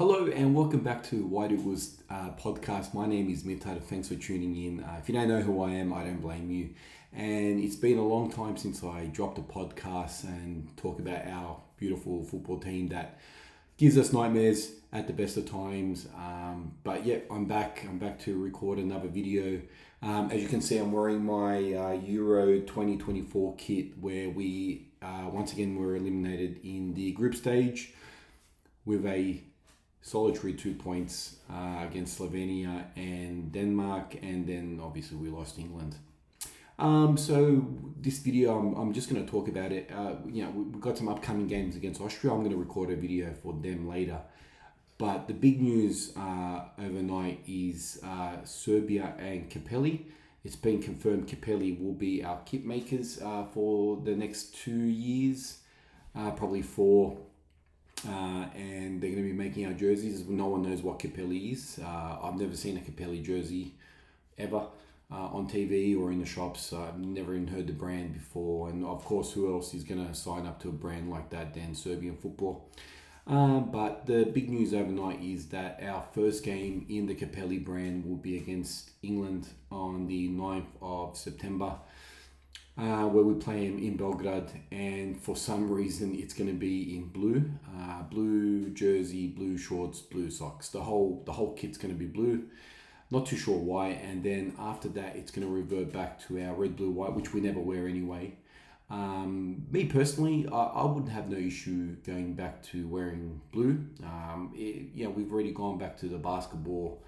Hello and welcome back to White It Was podcast. My name is Mithad. Thanks for tuning in. If you don't know who I am, I don't blame you. And it's been a long time since I dropped a podcast and talk about our beautiful football team that gives us nightmares at the best of times. But yeah, I'm back. I'm back to record another video. As you can see, I'm wearing my Euro 2024 kit where we once again were eliminated in the group stage with a solitary 2 points against Slovenia and Denmark, and then obviously we lost England. So this video, I'm just going to talk about it. We've got some upcoming games against Austria. I'm going to record a video for them later. But the big news overnight is Serbia and Capelli. It's been confirmed Capelli will be our kit makers for the next 2 years, probably 4. And they're going to be making our jerseys. No one knows what Capelli is. I've never seen a Capelli jersey ever on TV or in the shops. I've never even heard the brand before. And of course, who else is going to sign up to a brand like that than Serbian football? But the big news overnight is that our first game in the Capelli brand will be against England on the 9th of September. Where we play him in Belgrade, and for some reason it's going to be in blue, blue jersey, blue shorts, blue socks. The whole kit's going to be blue. Not too sure why. And then after that, it's going to revert back to our red, blue, white, which we never wear anyway. Me personally, I wouldn't have no issue going back to wearing blue. We've already gone back to the basketball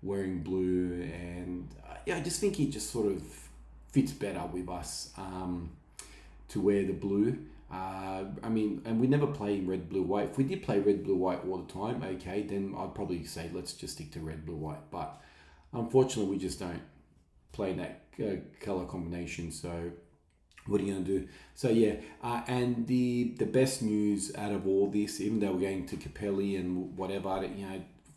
wearing blue, and I just think it just sort of fits better with us to wear the blue. And we never play red, blue, white. If we did play red, blue, white all the time, okay, then I'd probably say let's just stick to red, blue, white. But unfortunately, we just don't play that color combination. So what are you going to do? So yeah, and the best news out of all this, even though we're going to Capelli and whatever,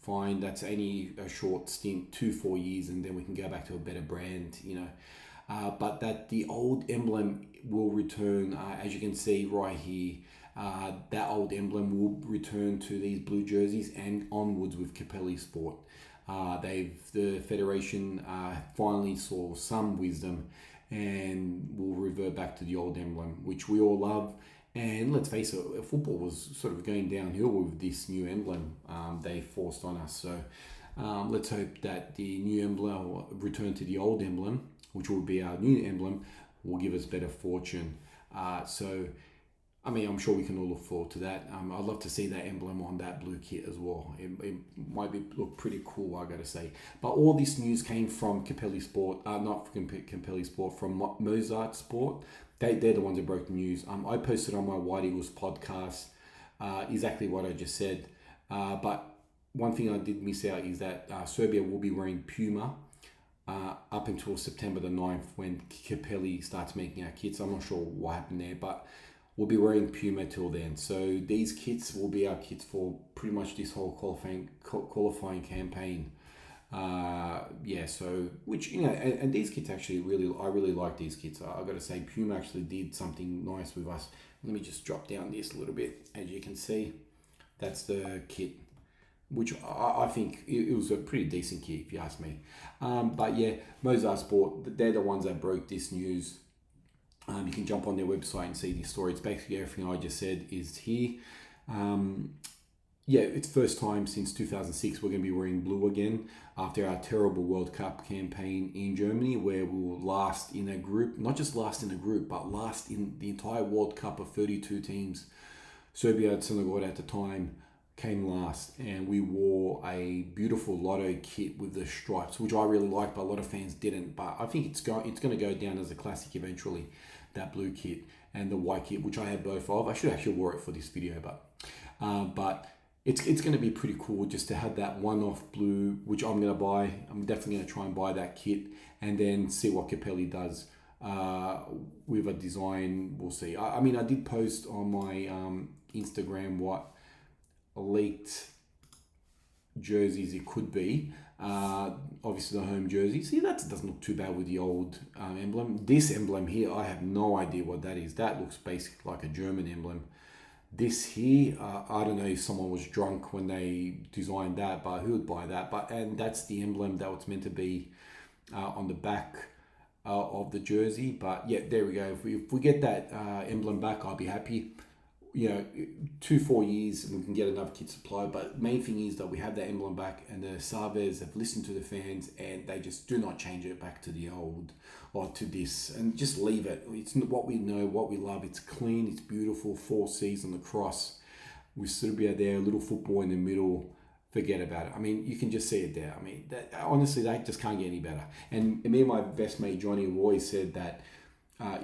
fine, that's only a short stint, 2-4 years, and then we can go back to a better brand, but that the old emblem will return, as you can see right here. That old emblem will return to these blue jerseys and onwards with Capelli Sport. The federation finally saw some wisdom and will revert back to the old emblem, which we all love. And let's face it, football was sort of going downhill with this new emblem they forced on us. So let's hope that the new emblem will return to the old emblem, which will be our new emblem, will give us better fortune. I'm sure we can all look forward to that. I'd love to see that emblem on that blue kit as well. It might look pretty cool, I gotta say. But all this news came from Capelli Sport, not from Capelli Sport, from Mozart Sport. They're the ones that broke the news. I posted on my White Eagles podcast exactly what I just said. But one thing I did miss out is that Serbia will be wearing Puma up until September the 9th when Capelli starts making our kits. I'm not sure what happened there, but we'll be wearing Puma till then. So these kits will be our kits for pretty much this whole qualifying campaign. And these kits actually I really like these kits. I got to say, Puma actually did something nice with us. Let me just drop down this a little bit. As you can see, that's the kit, which I think it was a pretty decent kit if you ask me. But yeah, Mozart Sport, they're the ones that broke this news. You can jump on their website and see this story. It's basically everything I just said is here. It's first time since 2006 we're going to be wearing blue again after our terrible World Cup campaign in Germany, where we will last in a group, not just last in a group, but last in the entire World Cup of 32 teams. Serbia and Senegal at the time came last, and we wore a beautiful Lotto kit with the stripes, which I really liked, but a lot of fans didn't. But I think it's going to go down as a classic eventually, that blue kit and the white kit, which I have both of. I should actually wear it for this video, but it's going to be pretty cool just to have that one-off blue, which I'm going to buy. I'm definitely going to try and buy that kit and then see what Capelli does with a design. We'll see. I did post on my Instagram what leaked jerseys it could be. Obviously the home jersey. See, that doesn't look too bad with the old emblem. This emblem here, I have no idea what that is. That looks basically like a German emblem. This here, I don't know if someone was drunk when they designed that, but who would buy that? And that's the emblem that was meant to be on the back of the jersey. But yeah, there we go. If we get that emblem back, I'll be happy. 2-4 years and we can get another kit supply, but main thing is that we have that emblem back, and the Sabres have listened to the fans and they just do not change it back to the old or to this, and just leave it. It's what we know, what we love. It's clean, it's beautiful, 4 C's on the cross with Serbia there, a little football in the middle. Forget about it. I mean, you can just see it there. I mean, honestly, they just can't get any better. And me and my best mate Johnny have always said that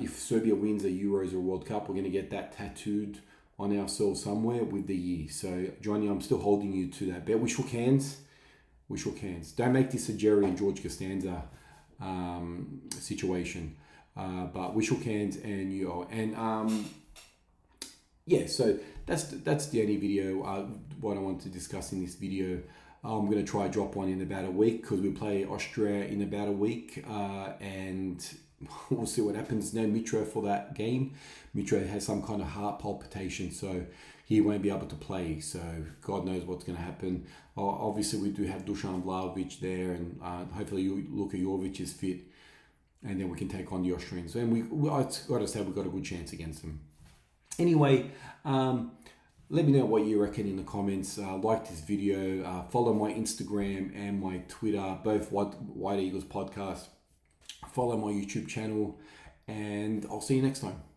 if Serbia wins a Euros or World Cup, we're going to get that tattooed on ourselves somewhere with the year. So, Johnny, I'm still holding you to that bet. We shook hands. Don't make this a Jerry and George Costanza situation. But we shook hands, and yeah. So that's the only video what I want to discuss in this video. I'm going to try drop one in about a week because we play Austria in about a week, and we'll see what happens. No Mitro for that game. Mitro has some kind of heart palpitation, so he won't be able to play. So God knows what's going to happen. Obviously, we do have Dusan Vlahovic there, and hopefully Luka Jovic is fit, and then we can take on the Austrians. And I've got to say, we've got a good chance against them. Anyway, let me know what you reckon in the comments. Like this video. Follow my Instagram and my Twitter, both White Eagles Podcast. Follow my YouTube channel, and I'll see you next time.